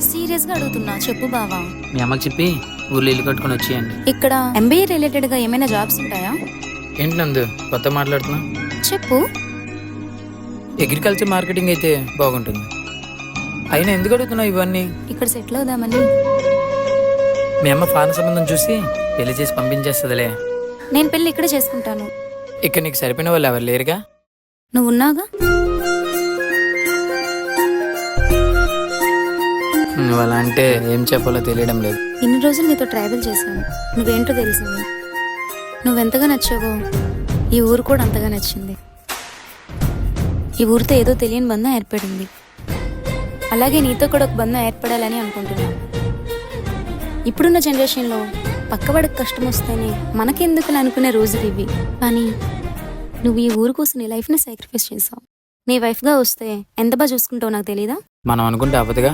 Serious గా అడుగుతున్నా, చెప్పు బావా. మీ అమ్మకి చెప్పి ఊర్లో ఇల్లు కట్టుకొని వచ్చేయండి. ఇక్కడ ఎంబీఏ రిలేటెడ్ గా ఏమైనా జాబ్స్ ఉంటాయా? ఏంటి నందు కొత్త మాట్లాడుతున్నా? చెప్పు. అగ్రికల్చర్ మార్కెటింగ్ అయితే బాగుంటుంది. అయినా ఎందుకు అడుగుతున్నావు ఇవన్నీ? ఇక్కడ సెటిల్ అవుదామని. మీ అమ్మ ఫారెన్ సంబంధం చూసి పెళ్లి చేసి పంపించేస్తుందిలే. నేను పెళ్లి ఇక్కడే చేసుకుంటాను. ఇక్కడ నీకు సరిపోయిన వాళ్ళు ఎవరు లేరుగా? నువ్వు ఉన్నాగా. నువ్వు అలా అంటే ఏం చెప్పాలో తెలియడం లేదు. ఇన్ని రోజులు నీతో ట్రావెల్ చేశాను, నువ్వేంటో తెలిసింది. నువ్వెంతగా నచ్చావో ఈ ఊరు కూడా అంతగా నచ్చింది. ఈ ఊరితో ఏదో తెలియని బంధం ఏర్పడింది. అలాగే నీతో కూడా ఒక బంధం ఏర్పడాలని అనుకుంటున్నాను. ఇప్పుడున్న జనరేషన్లో పక్కవాడికి కష్టం వస్తేనే మనకెందుకుని అనుకునే రోజులు ఇవి. కానీ నువ్వు ఈ ఊరు కోసం నీ లైఫ్ని సాక్రిఫైస్ చేసావు. నీ వైఫ్గా వస్తే ఎంత బాగా చూసుకుంటావు నాకు తెలీదా? మనం అనుకుంటే అవ్వదుగా.